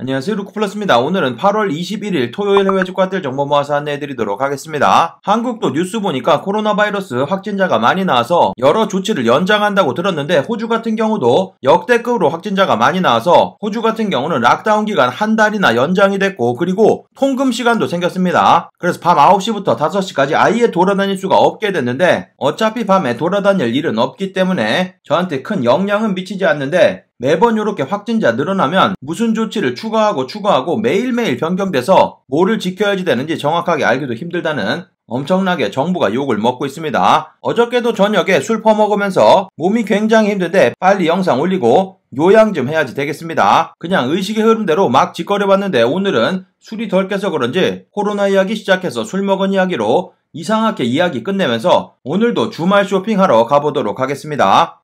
안녕하세요, 루크플러스입니다. 오늘은 8월 21일 토요일 해외 주가들 정보 모아서 안내해드리도록 하겠습니다. 한국도 뉴스 보니까 코로나 바이러스 확진자가 많이 나와서 여러 조치를 연장한다고 들었는데 호주 같은 경우도 역대급으로 확진자가 많이 나와서 호주 같은 경우는 락다운 기간 한 달이나 연장이 됐고 그리고 통금 시간도 생겼습니다. 그래서 밤 9시부터 5시까지 아예 돌아다닐 수가 없게 됐는데 어차피 밤에 돌아다닐 일은 없기 때문에 저한테 큰 영향은 미치지 않는데 매번 이렇게 확진자 늘어나면 무슨 조치를 추가하고 매일매일 변경돼서 뭐를 지켜야지 되는지 정확하게 알기도 힘들다는 엄청나게 정부가 욕을 먹고 있습니다. 어저께도 저녁에 술 퍼먹으면서 몸이 굉장히 힘든데 빨리 영상 올리고 요양 좀 해야지 되겠습니다. 그냥 의식의 흐름대로 막 짓거려봤는데 오늘은 술이 덜 깨서 그런지 코로나 이야기 시작해서 술 먹은 이야기로 이상하게 이야기 끝내면서 오늘도 주말 쇼핑하러 가보도록 하겠습니다.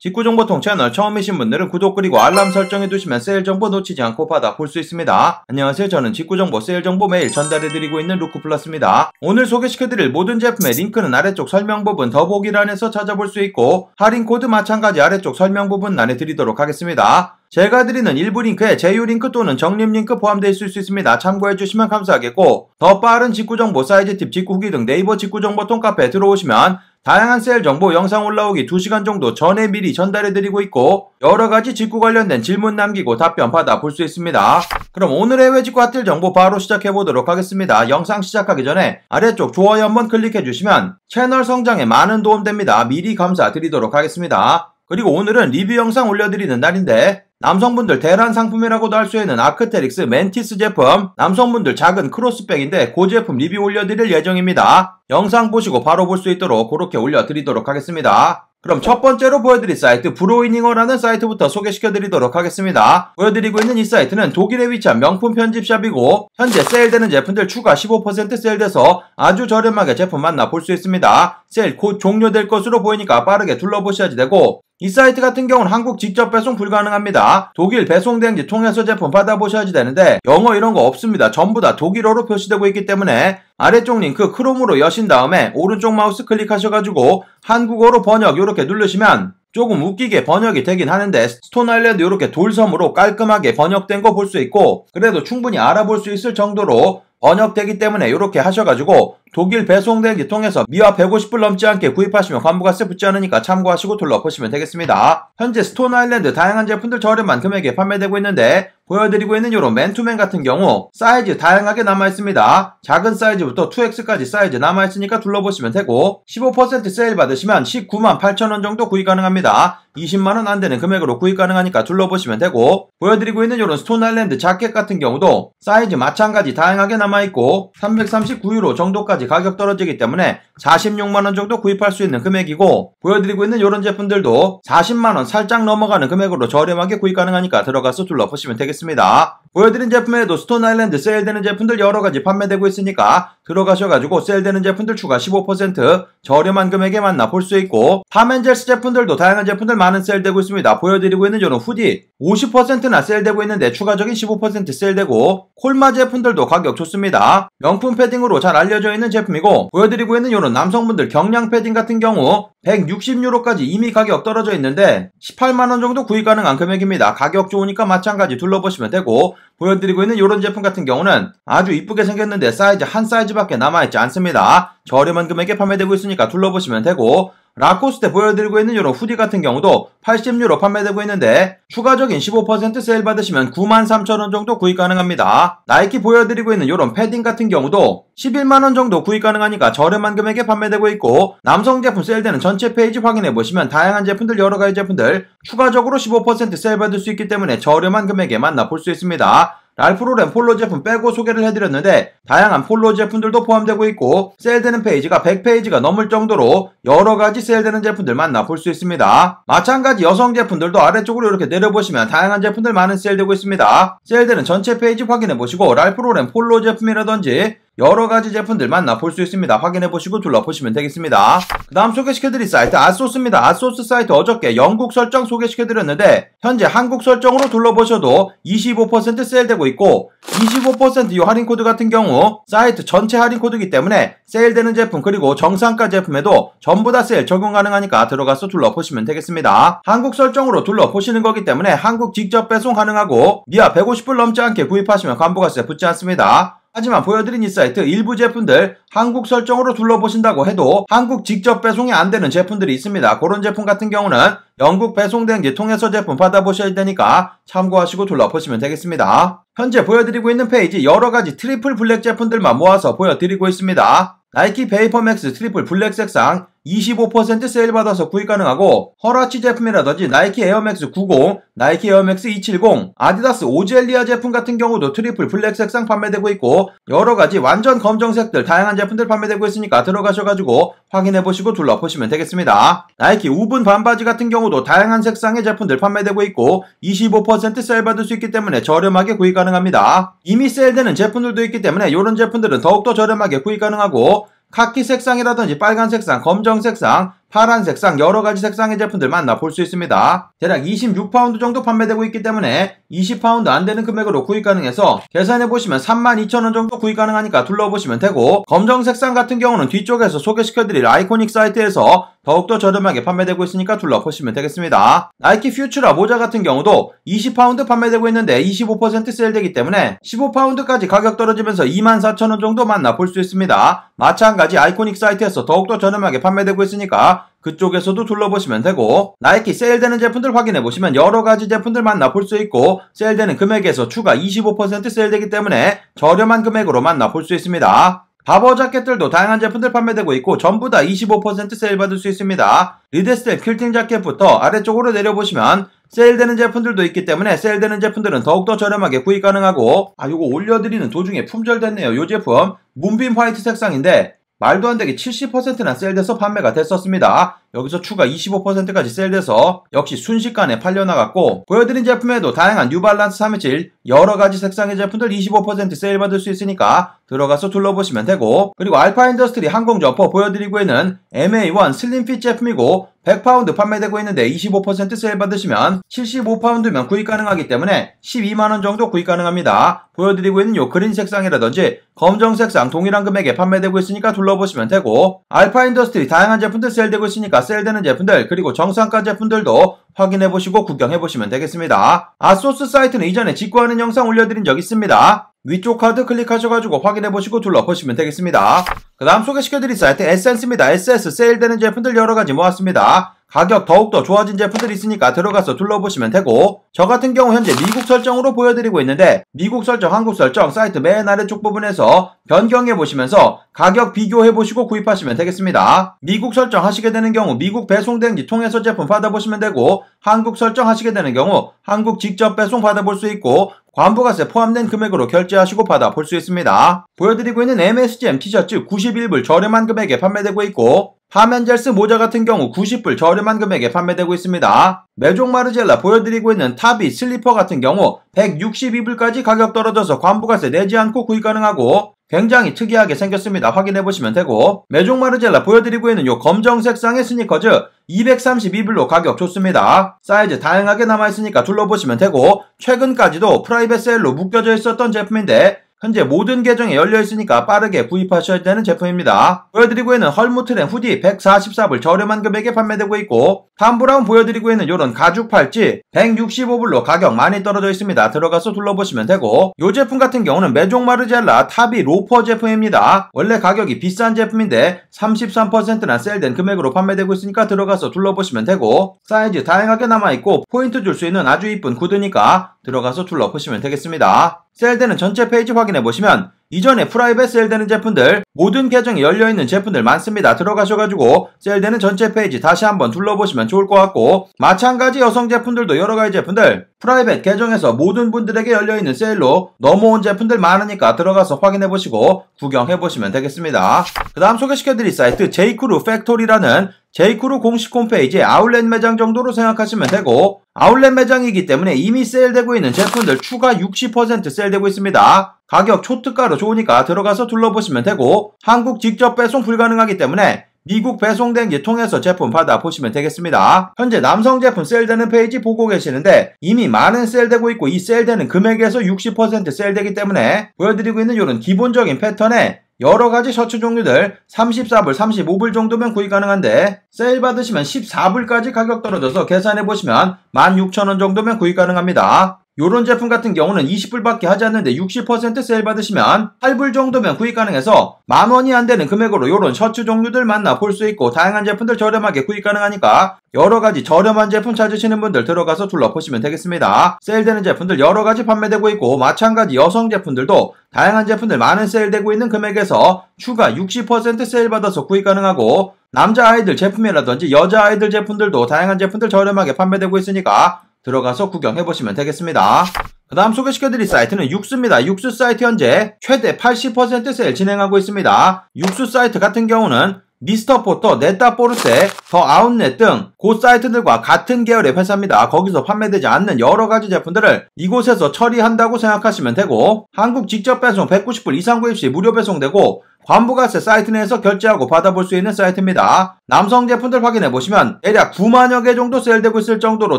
직구정보통 채널 처음이신 분들은 구독 그리고 알람 설정해두시면 세일 정보 놓치지 않고 받아볼 수 있습니다. 안녕하세요. 저는 직구정보 세일 정보 매일 전달해드리고 있는 루크플러스입니다. 오늘 소개시켜드릴 모든 제품의 링크는 아래쪽 설명 부분 더보기란에서 찾아볼 수 있고 할인 코드 마찬가지 아래쪽 설명 부분란에 드리도록 하겠습니다. 제가 드리는 일부 링크에 제휴 링크 또는 적립 링크 포함되어 있을 수 있습니다. 참고해주시면 감사하겠고 더 빠른 직구정보 사이즈 팁, 직구 후기 등 네이버 직구정보통 카페에 들어오시면 다양한 세일 정보 영상 올라오기 2시간 정도 전에 미리 전달해드리고 있고 여러가지 직구 관련된 질문 남기고 답변 받아볼 수 있습니다. 그럼 오늘의 해외 직구 핫딜 정보 바로 시작해보도록 하겠습니다. 영상 시작하기 전에 아래쪽 좋아요 한번 클릭해주시면 채널 성장에 많은 도움됩니다. 미리 감사드리도록 하겠습니다. 그리고 오늘은 리뷰 영상 올려드리는 날인데 남성분들 대란 상품이라고도 할 수 있는 아크테릭스 멘티스 제품, 남성분들 작은 크로스백인데 그 제품 리뷰 올려드릴 예정입니다. 영상 보시고 바로 볼 수 있도록 그렇게 올려드리도록 하겠습니다. 그럼 첫 번째로 보여드릴 사이트 브로이닝어라는 사이트부터 소개시켜드리도록 하겠습니다. 보여드리고 있는 이 사이트는 독일에 위치한 명품 편집샵이고 현재 세일되는 제품들 추가 15% 세일돼서 아주 저렴하게 제품 만나볼 수 있습니다. 세일 곧 종료될 것으로 보이니까 빠르게 둘러보셔야지 되고 이 사이트 같은 경우는 한국 직접 배송 불가능합니다. 독일 배송대행지 통해서 제품 받아보셔야지 되는데 영어 이런 거 없습니다. 전부 다 독일어로 표시되고 있기 때문에 아래쪽 링크 크롬으로 여신 다음에 오른쪽 마우스 클릭하셔가지고 한국어로 번역 이렇게 누르시면 조금 웃기게 번역이 되긴 하는데 스톤 아일랜드 이렇게 돌섬으로 깔끔하게 번역된 거 볼 수 있고 그래도 충분히 알아볼 수 있을 정도로 번역되기 때문에 이렇게 하셔가지고 독일 배송대행지 통해서 미화 150불 넘지 않게 구입하시면 관부가세 붙지 않으니까 참고하시고 둘러보시면 되겠습니다. 현재 스톤 아일랜드 다양한 제품들 저렴한 금액에 판매되고 있는데 보여드리고 있는 이런 맨투맨 같은 경우 사이즈 다양하게 남아있습니다. 작은 사이즈부터 2X까지 사이즈 남아있으니까 둘러보시면 되고 15% 세일 받으시면 198,000원 정도 구입 가능합니다. 20만원 안되는 금액으로 구입 가능하니까 둘러보시면 되고 보여드리고 있는 이런 스톤 아일랜드 자켓 같은 경우도 사이즈 마찬가지 다양하게 남아있고 339유로 정도까지 가격 떨어지기 때문에 46만원 정도 구입할 수 있는 금액이고 보여드리고 있는 이런 제품들도 40만원 살짝 넘어가는 금액으로 저렴하게 구입 가능하니까 들어가서 둘러보시면 되겠습니다. 보여드린 제품에도 스톤 아일랜드 세일되는 제품들 여러가지 판매되고 있으니까 들어가셔가지고 세일되는 제품들 추가 15% 저렴한 금액에 만나볼 수 있고 팜앤젤스 제품들도 다양한 제품들 많은 세일되고 있습니다. 보여드리고 있는 이런 후디 50%나 세일되고 있는데 추가적인 15% 세일되고 콜마 제품들도 가격 좋습니다. 명품 패딩으로 잘 알려져 있는 제품이고 보여드리고 있는 이런 남성분들 경량 패딩 같은 경우 160유로까지 이미 가격 떨어져 있는데 18만원 정도 구입 가능한 금액입니다. 가격 좋으니까 마찬가지 둘러보시면 되고 보여드리고 있는 이런 제품 같은 경우는 아주 이쁘게 생겼는데 사이즈 한 사이즈밖에 남아있지 않습니다. 저렴한 금액에 판매되고 있으니까 둘러보시면 되고 라코스테 보여드리고 있는 이런 후디 같은 경우도 80유로 판매되고 있는데 추가적인 15% 세일 받으시면 93,000원 정도 구입 가능합니다. 나이키 보여드리고 있는 이런 패딩 같은 경우도 11만원 정도 구입 가능하니까 저렴한 금액에 판매되고 있고 남성 제품 세일되는 전체 페이지 확인해보시면 다양한 제품들 여러가지 제품들 추가적으로 15% 세일 받을 수 있기 때문에 저렴한 금액에 만나볼 수 있습니다. 랄프로렌 폴로 제품 빼고 소개를 해드렸는데 다양한 폴로 제품들도 포함되고 있고 세일되는 페이지가 100페이지가 넘을 정도로 여러가지 세일되는 제품들 만나볼 수 있습니다. 마찬가지 여성 제품들도 아래쪽으로 이렇게 내려보시면 다양한 제품들 많은 세일되고 있습니다. 세일되는 전체 페이지 확인해보시고 랄프로렌 폴로 제품이라든지 여러가지 제품들 만나볼 수 있습니다. 확인해보시고 둘러보시면 되겠습니다. 그 다음 소개시켜드릴 사이트 아소스입니다. 아소스 사이트 어저께 영국 설정 소개시켜드렸는데 현재 한국 설정으로 둘러보셔도 25% 세일되고 있고 25% 이 할인 코드 같은 경우 사이트 전체 할인 코드이기 때문에 세일되는 제품 그리고 정상가 제품에도 전부 다 세일 적용 가능하니까 들어가서 둘러보시면 되겠습니다. 한국 설정으로 둘러보시는 거기 때문에 한국 직접 배송 가능하고 미아 150불 넘지 않게 구입하시면 관부가세 붙지 않습니다. 하지만 보여드린 이 사이트 일부 제품들 한국 설정으로 둘러보신다고 해도 한국 직접 배송이 안 되는 제품들이 있습니다. 그런 제품 같은 경우는 영국 배송대행지 통해서 제품 받아보셔야 되니까 참고하시고 둘러보시면 되겠습니다. 현재 보여드리고 있는 페이지 여러가지 트리플 블랙 제품들만 모아서 보여드리고 있습니다. 나이키 베이퍼맥스 트리플 블랙 색상 25% 세일 받아서 구입 가능하고 허라치 제품이라든지 나이키 에어맥스 90, 나이키 에어맥스 270, 아디다스 오젤리아 제품 같은 경우도 트리플 블랙 색상 판매되고 있고 여러가지 완전 검정색들 다양한 제품들 판매되고 있으니까 들어가셔가지고 확인해보시고 둘러보시면 되겠습니다. 나이키 우분 반바지 같은 경우도 다양한 색상의 제품들 판매되고 있고 25% 세일 받을 수 있기 때문에 저렴하게 구입 가능합니다. 이미 세일되는 제품들도 있기 때문에 이런 제품들은 더욱더 저렴하게 구입 가능하고 카키 색상이라든지 빨간 색상, 검정 색상, 파란 색상 여러가지 색상의 제품들 만나볼 수 있습니다. 대략 26파운드 정도 판매되고 있기 때문에 20파운드 안되는 금액으로 구입 가능해서 계산해보시면 32,000원 정도 구입 가능하니까 둘러보시면 되고 검정 색상 같은 경우는 뒤쪽에서 소개시켜드릴 아이코닉 사이트에서 더욱더 저렴하게 판매되고 있으니까 둘러보시면 되겠습니다. 나이키 퓨처라 모자 같은 경우도 20파운드 판매되고 있는데 25% 세일되기 때문에 15파운드까지 가격 떨어지면서 24,000원 정도 만나볼 수 있습니다. 마찬가지 아이코닉 사이트에서 더욱더 저렴하게 판매되고 있으니까 그쪽에서도 둘러보시면 되고 나이키 세일되는 제품들 확인해보시면 여러가지 제품들 만나볼 수 있고 세일되는 금액에서 추가 25% 세일되기 때문에 저렴한 금액으로 만나볼 수 있습니다. 바버 자켓들도 다양한 제품들 판매되고 있고 전부 다 25% 세일 받을 수 있습니다. 리데스텔 퀼팅 자켓부터 아래쪽으로 내려보시면 세일되는 제품들도 있기 때문에 세일되는 제품들은 더욱더 저렴하게 구입 가능하고 요거 올려드리는 도중에 품절됐네요. 요 제품 문빔 화이트 색상인데 말도 안 되게 70%나 세일돼서 판매가 됐었습니다. 여기서 추가 25%까지 세일돼서 역시 순식간에 팔려나갔고 보여드린 제품에도 다양한 뉴발란스 317 여러가지 색상의 제품들 25% 세일 받을 수 있으니까 들어가서 둘러보시면 되고 그리고 알파인더스트리 항공점퍼 보여드리고 있는 MA1 슬림핏 제품이고 100파운드 판매되고 있는데 25% 세일 받으시면 75파운드면 구입 가능하기 때문에 12만원 정도 구입 가능합니다. 보여드리고 있는 요 그린 색상이라든지 검정 색상 동일한 금액에 판매되고 있으니까 둘러보시면 되고 알파인더스트리 다양한 제품들 세일되고 있으니까 세일되는 제품들 그리고 정상가 제품들도 확인해보시고 구경해보시면 되겠습니다. 아소스 사이트는 이전에 직구하는 영상 올려드린 적 있습니다. 위쪽 카드 클릭하셔가지고 확인해보시고 둘러보시면 되겠습니다. 그 다음 소개시켜드릴 사이트 에센스입니다. SS 세일되는 제품들 여러가지 모았습니다. 가격 더욱더 좋아진 제품들이 있으니까 들어가서 둘러보시면 되고 저 같은 경우 현재 미국 설정으로 보여드리고 있는데 미국 설정, 한국 설정 사이트 맨 아래쪽 부분에서 변경해보시면서 가격 비교해보시고 구입하시면 되겠습니다. 미국 설정 하시게 되는 경우 미국 배송대행지 통해서 제품 받아보시면 되고 한국 설정 하시게 되는 경우 한국 직접 배송 받아볼 수 있고 관부가세 포함된 금액으로 결제하시고 받아볼 수 있습니다. 보여드리고 있는 MSGM 티셔츠 91불 저렴한 금액에 판매되고 있고 파멘젤스 모자 같은 경우 90불 저렴한 금액에 판매되고 있습니다. 메종 마르젤라 보여드리고 있는 타비 슬리퍼 같은 경우 162불까지 가격 떨어져서 관부가세 내지 않고 구입 가능하고 굉장히 특이하게 생겼습니다. 확인해보시면 되고 메종 마르젤라 보여드리고 있는 요 검정 색상의 스니커즈 232불로 가격 좋습니다. 사이즈 다양하게 남아있으니까 둘러보시면 되고 최근까지도 프라이빗 세일로 묶여져 있었던 제품인데 현재 모든 계정에 열려있으니까 빠르게 구입하셔야 되는 제품입니다. 보여드리고 있는 헐무트렌 후디 144불 저렴한 금액에 판매되고 있고 탐브라운 보여드리고 있는 요런 가죽 팔찌 165불로 가격 많이 떨어져 있습니다. 들어가서 둘러보시면 되고 요 제품 같은 경우는 메종 마르젤라 타비 로퍼 제품입니다. 원래 가격이 비싼 제품인데 33%나 세일된 금액으로 판매되고 있으니까 들어가서 둘러보시면 되고 사이즈 다양하게 남아있고 포인트 줄 수 있는 아주 이쁜 구두니까 들어가서 둘러보시면 되겠습니다. 세일되는 전체 페이지 확인해보시면 이전에 프라이빗 세일되는 제품들 모든 계정에 열려있는 제품들 많습니다. 들어가셔가지고 세일되는 전체 페이지 다시 한번 둘러보시면 좋을 것 같고 마찬가지 여성 제품들도 여러가지 제품들 프라이빗 계정에서 모든 분들에게 열려있는 세일로 넘어온 제품들 많으니까 들어가서 확인해보시고 구경해보시면 되겠습니다. 그 다음 소개시켜드릴 사이트 제이크루 팩토리라는 제이크루 공식 홈페이지 아울렛 매장 정도로 생각하시면 되고 아울렛 매장이기 때문에 이미 세일되고 있는 제품들 추가 60% 세일되고 있습니다. 가격 초특가로 좋으니까 들어가서 둘러보시면 되고 한국 직접 배송 불가능하기 때문에 미국 배송대행지 통해서 제품 받아보시면 되겠습니다. 현재 남성 제품 세일되는 페이지 보고 계시는데 이미 많은 세일되고 있고 이 세일되는 금액에서 60% 세일되기 때문에 보여드리고 있는 이런 기본적인 패턴에 여러가지 셔츠 종류들 34불, 35불 정도면 구입 가능한데 세일 받으시면 14불까지 가격 떨어져서 계산해보시면 16,000원 정도면 구입 가능합니다. 요런 제품 같은 경우는 20불밖에 하지 않는데 60% 세일 받으시면 8불 정도면 구입 가능해서 만원이 안 되는 금액으로 요런 셔츠 종류들 만나볼 수 있고 다양한 제품들 저렴하게 구입 가능하니까 여러가지 저렴한 제품 찾으시는 분들 들어가서 둘러보시면 되겠습니다. 세일되는 제품들 여러가지 판매되고 있고 마찬가지 여성 제품들도 다양한 제품들 많은 세일되고 있는 금액에서 추가 60% 세일 받아서 구입 가능하고 남자아이들 제품이라든지 여자아이들 제품들도 다양한 제품들 저렴하게 판매되고 있으니까 들어가서 구경해보시면 되겠습니다. 그 다음 소개시켜드릴 사이트는 육수입니다. 육수 사이트 현재 최대 80% 세일 진행하고 있습니다. 육수 사이트 같은 경우는 미스터포터, 네타포르테, 더 아웃렛 등 그 사이트들과 같은 계열의 회사입니다. 거기서 판매되지 않는 여러가지 제품들을 이곳에서 처리한다고 생각하시면 되고 한국 직접 배송 190불 이상 구입 시 무료 배송되고 관부가세 사이트 내에서 결제하고 받아볼 수 있는 사이트입니다. 남성 제품들 확인해보시면 대략 9만여 개 정도 세일되고 있을 정도로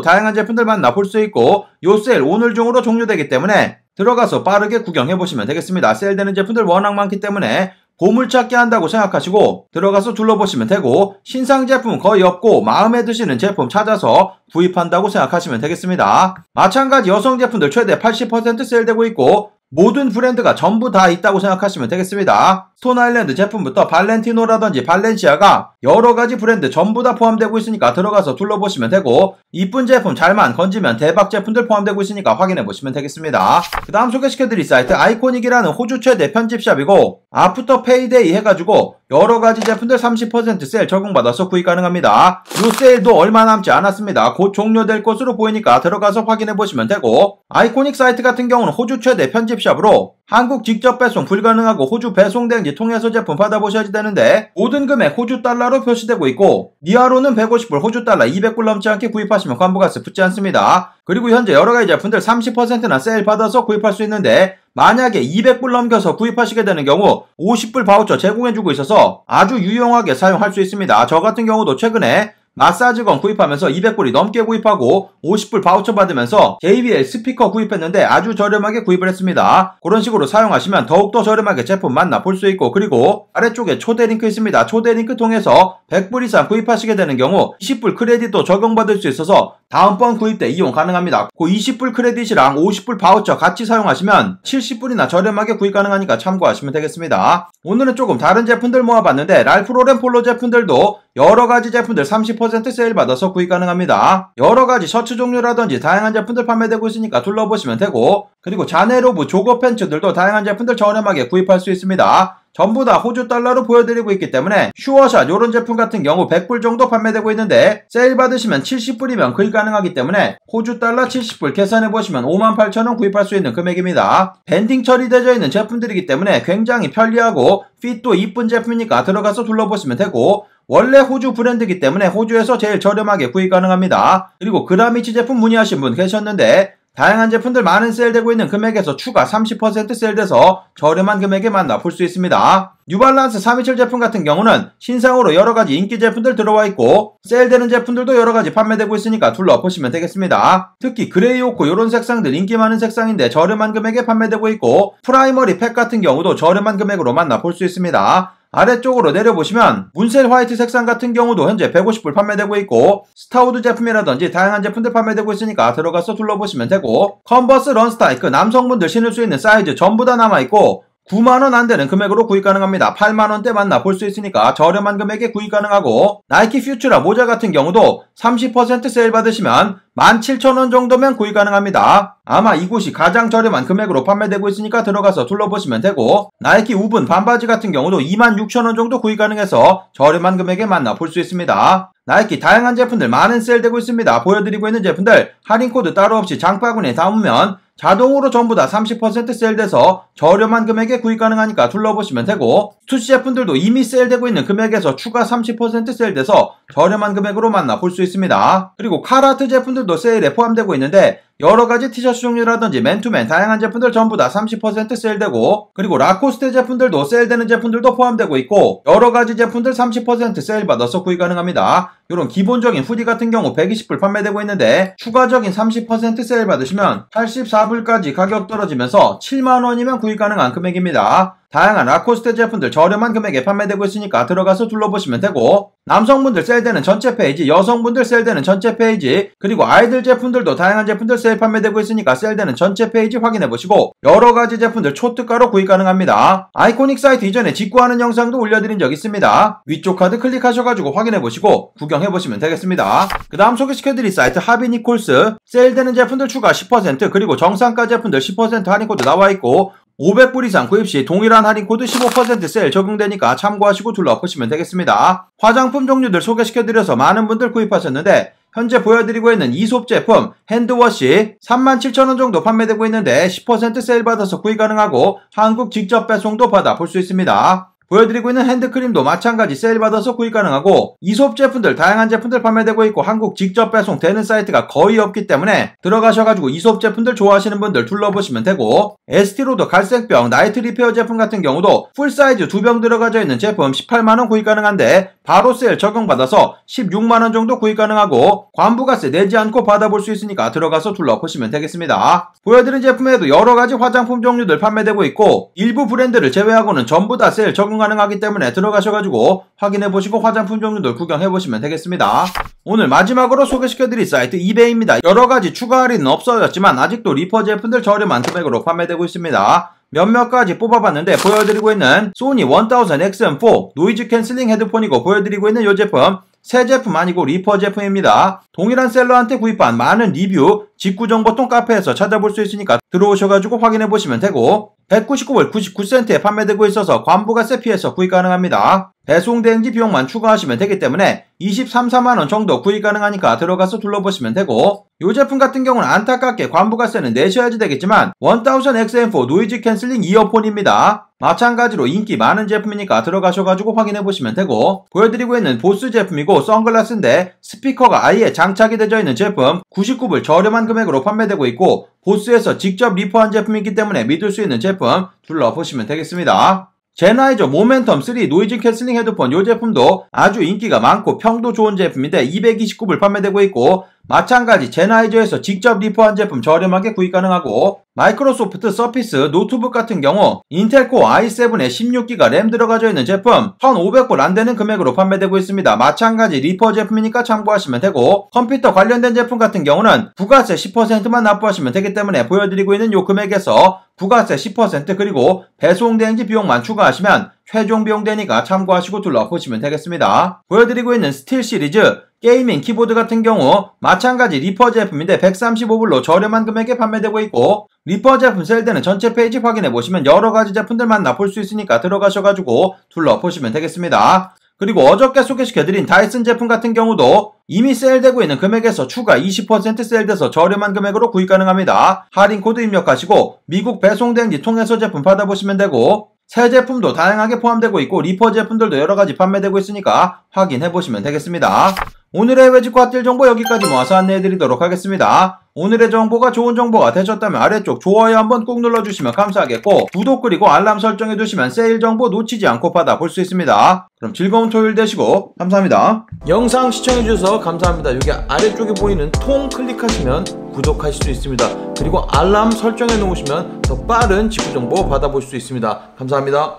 다양한 제품들 만나볼 수 있고 요 세일 오늘 중으로 종료되기 때문에 들어가서 빠르게 구경해보시면 되겠습니다. 세일되는 제품들 워낙 많기 때문에 보물찾기 한다고 생각하시고 들어가서 둘러보시면 되고 신상 제품 거의 없고 마음에 드시는 제품 찾아서 구입한다고 생각하시면 되겠습니다. 마찬가지 여성 제품들 최대 80% 세일되고 있고 모든 브랜드가 전부 다 있다고 생각하시면 되겠습니다. 스톤아일랜드 제품부터 발렌티노라든지 발렌시아가 여러가지 브랜드 전부 다 포함되고 있으니까 들어가서 둘러보시면 되고 이쁜 제품 잘만 건지면 대박 제품들 포함되고 있으니까 확인해보시면 되겠습니다. 그 다음 소개시켜드릴 사이트 아이코닉이라는 호주 최대 편집샵이고 아프터 페이데이 해가지고 여러가지 제품들 30% 세일 적용받아서 구입 가능합니다. 이 세일도 얼마 남지 않았습니다. 곧 종료될 것으로 보이니까 들어가서 확인해보시면 되고 아이코닉 사이트 같은 경우는 호주 최대 편집샵으로 한국 직접 배송 불가능하고 호주 배송대행지 통해서 제품 받아보셔야 되는데 모든 금액 호주 달러로 표시되고 있고 미아로는 150불, 호주 달러 200불 넘지 않게 구입하시면 관부가세 붙지 않습니다. 그리고 현재 여러가지 제품들 30%나 세일 받아서 구입할 수 있는데 만약에 200불 넘겨서 구입하시게 되는 경우 50불 바우처 제공해주고 있어서 아주 유용하게 사용할 수 있습니다. 저 같은 경우도 최근에 마사지건 구입하면서 200불이 넘게 구입하고 50불 바우처 받으면서 JBL 스피커 구입했는데 아주 저렴하게 구입을 했습니다. 그런 식으로 사용하시면 더욱더 저렴하게 제품 만나볼 수 있고 그리고 아래쪽에 초대 링크 있습니다. 초대 링크 통해서 100불 이상 구입하시게 되는 경우 20불 크레딧도 적용받을 수 있어서 다음번 구입 때 이용 가능합니다. 그 20불 크레딧이랑 50불 바우처 같이 사용하시면 70불이나 저렴하게 구입 가능하니까 참고하시면 되겠습니다. 오늘은 조금 다른 제품들 모아봤는데 랄프 로렌 폴로 제품들도 여러가지 제품들 30% 세일 받아서 구입 가능합니다. 여러가지 셔츠 종류라든지 다양한 제품들 판매되고 있으니까 둘러보시면 되고 그리고 자네로브 조거 팬츠들도 다양한 제품들 저렴하게 구입할 수 있습니다. 전부 다 호주 달러로 보여드리고 있기 때문에 슈어샷 요런 제품 같은 경우 100불 정도 판매되고 있는데 세일 받으시면 70불이면 구입 가능하기 때문에 호주 달러 70불 계산해보시면 58,000원 구입할 수 있는 금액입니다. 밴딩 처리되어 있는 제품들이기 때문에 굉장히 편리하고 핏도 이쁜 제품이니까 들어가서 둘러보시면 되고 원래 호주 브랜드이기 때문에 호주에서 제일 저렴하게 구입 가능합니다. 그리고 그라미치 제품 문의하신 분 계셨는데 다양한 제품들 많은 세일되고 있는 금액에서 추가 30% 세일돼서 저렴한 금액에 만나볼 수 있습니다. 뉴발란스 327 제품 같은 경우는 신상으로 여러가지 인기 제품들 들어와 있고 세일되는 제품들도 여러가지 판매되고 있으니까 둘러보시면 되겠습니다. 특히 그레이 오코 이런 색상들 인기 많은 색상인데 저렴한 금액에 판매되고 있고 프라이머리 팩 같은 경우도 저렴한 금액으로 만나볼 수 있습니다. 아래쪽으로 내려보시면 문셀 화이트 색상 같은 경우도 현재 150불 판매되고 있고 스타우드 제품이라든지 다양한 제품들 판매되고 있으니까 들어가서 둘러보시면 되고 컨버스 런스타이크 남성분들 신을 수 있는 사이즈 전부 다 남아있고 9만원 안되는 금액으로 구입 가능합니다. 8만원대 만나볼 수 있으니까 저렴한 금액에 구입 가능하고 나이키 퓨처라 모자 같은 경우도 30% 세일 받으시면 17,000원 정도면 구입 가능합니다. 아마 이곳이 가장 저렴한 금액으로 판매되고 있으니까 들어가서 둘러보시면 되고 나이키 우븐 반바지 같은 경우도 26,000원 정도 구입 가능해서 저렴한 금액에 만나볼 수 있습니다. 나이키 다양한 제품들 많은 세일되고 있습니다. 보여드리고 있는 제품들 할인코드 따로 없이 장바구니에 담으면 자동으로 전부 다 30% 세일돼서 저렴한 금액에 구입 가능하니까 둘러보시면 되고 스투시 제품들도 이미 세일되고 있는 금액에서 추가 30% 세일돼서 저렴한 금액으로 만나볼 수 있습니다. 그리고 카라트 제품들도 세일에 포함되고 있는데 여러가지 티셔츠 종류라든지 맨투맨 다양한 제품들 전부 다 30% 세일되고, 그리고 라코스테 제품들도 세일되는 제품들도 포함되고 있고, 여러가지 제품들 30% 세일 받아서 구입 가능합니다. 이런 기본적인 후디 같은 경우 120불 판매되고 있는데 추가적인 30% 세일 받으시면 84불까지 가격 떨어지면서 7만원이면 구입 가능한 금액입니다. 다양한 라코스테 제품들 저렴한 금액에 판매되고 있으니까 들어가서 둘러보시면 되고, 남성분들 세일되는 전체 페이지, 여성분들 세일되는 전체 페이지, 그리고 아이들 제품들도 다양한 제품들 세일 판매되고 있으니까 세일되는 전체 페이지 확인해보시고 여러가지 제품들 초특가로 구입 가능합니다. 아이코닉 사이트 이전에 직구하는 영상도 올려드린 적 있습니다. 위쪽 카드 클릭하셔가지고 확인해보시고 구경해보시면 되겠습니다. 그 다음 소개시켜드릴 사이트 하비니콜스, 세일되는 제품들 추가 10%, 그리고 정상가 제품들 10% 할인코드 나와있고 500불 이상 구입 시 동일한 할인코드 15% 세일 적용되니까 참고하시고 둘러보시면 되겠습니다. 화장품 종류들 소개시켜드려서 많은 분들 구입하셨는데 현재 보여드리고 있는 이솝 제품 핸드워시 37,000원 정도 판매되고 있는데 10% 세일 받아서 구입 가능하고 한국 직접 배송도 받아 볼 수 있습니다. 보여드리고 있는 핸드크림도 마찬가지 세일 받아서 구입 가능하고, 이솝 제품들 다양한 제품들 판매되고 있고 한국 직접 배송 되는 사이트가 거의 없기 때문에 들어가셔가지고 이솝 제품들 좋아하시는 분들 둘러보시면 되고, 에스티로더 갈색병 나이트 리페어 제품 같은 경우도 풀사이즈 2병 들어가져 있는 제품 18만원 구입 가능한데 바로 세일 적용받아서 16만원 정도 구입 가능하고 관부가세 내지 않고 받아볼 수 있으니까 들어가서 둘러보시면 되겠습니다. 보여드린 제품에도 여러가지 화장품 종류들 판매되고 있고 일부 브랜드를 제외하고는 전부 다 세일 적용 가능하기 때문에 들어가셔가지고 확인해보시고 화장품 종류들 구경해보시면 되겠습니다. 오늘 마지막으로 소개시켜드릴 사이트 이베이입니다. 여러가지 추가 할인은 없어졌지만 아직도 리퍼 제품들 저렴한 금액으로 판매되고 있습니다. 몇몇 가지 뽑아봤는데 보여드리고 있는 소니 1000XM4 노이즈 캔슬링 헤드폰이고, 보여드리고 있는 이 제품 새 제품 아니고 리퍼 제품입니다. 동일한 셀러한테 구입한 많은 리뷰 직구정보통 카페에서 찾아볼 수 있으니까 들어오셔가지고 확인해보시면 되고, 199불 99센트에 판매되고 있어서 관부가세 피해서 구입 가능합니다. 배송대행지 비용만 추가하시면 되기 때문에 23, 4만원 정도 구입 가능하니까 들어가서 둘러보시면 되고, 이 제품 같은 경우는 안타깝게 관부가세는 내셔야지 되겠지만 1000XM4 노이즈 캔슬링 이어폰입니다. 마찬가지로 인기 많은 제품이니까 들어가셔가지고 확인해보시면 되고, 보여드리고 있는 보스 제품이고 선글라스인데 스피커가 아예 장착이 되어 있는 제품 99불 저렴한 금액으로 판매되고 있고 보스에서 직접 리퍼한 제품이기 때문에 믿을 수 있는 제품 둘러보시면 되겠습니다. 제나이저 모멘텀 3 노이즈 캔슬링 헤드폰 이 제품도 아주 인기가 많고 평도 좋은 제품인데 229불 판매되고 있고, 마찬가지 제나이저에서 직접 리퍼한 제품 저렴하게 구입 가능하고, 마이크로소프트 서피스 노트북 같은 경우 인텔 코어 i7에 16기가 램 들어가져 있는 제품 1,500불 안되는 금액으로 판매되고 있습니다. 마찬가지 리퍼 제품이니까 참고하시면 되고, 컴퓨터 관련된 제품 같은 경우는 부가세 10%만 납부하시면 되기 때문에 보여드리고 있는 요 금액에서 부가세 10% 그리고 배송대행지 비용만 추가하시면 최종 비용 되니까 참고하시고 둘러보시면 되겠습니다. 보여드리고 있는 스틸 시리즈 게이밍 키보드 같은 경우 마찬가지 리퍼 제품인데 135불로 저렴한 금액에 판매되고 있고, 리퍼 제품 세일되는 전체 페이지 확인해보시면 여러가지 제품들만 납볼 수 있으니까 들어가셔가지고 둘러보시면 되겠습니다. 그리고 어저께 소개시켜드린 다이슨 제품 같은 경우도 이미 세일되고 있는 금액에서 추가 20% 세일돼서 저렴한 금액으로 구입 가능합니다. 할인코드 입력하시고 미국 배송대행지 통해서 제품 받아보시면 되고, 새 제품도 다양하게 포함되고 있고 리퍼 제품들도 여러가지 판매되고 있으니까 확인해보시면 되겠습니다. 오늘의 해외 직구 핫딜 정보 여기까지 모아서 안내해드리도록 하겠습니다. 오늘의 정보가 좋은 정보가 되셨다면 아래쪽 좋아요 한번 꾹 눌러주시면 감사하겠고, 구독 그리고 알람 설정해두시면 세일 정보 놓치지 않고 받아볼 수 있습니다. 그럼 즐거운 토요일 되시고 감사합니다. 영상 시청해주셔서 감사합니다. 여기 아래쪽에 보이는 통 클릭하시면 구독하실 수 있습니다. 그리고 알람 설정해 놓으시면 더 빠른 직구 정보 받아볼 수 있습니다. 감사합니다.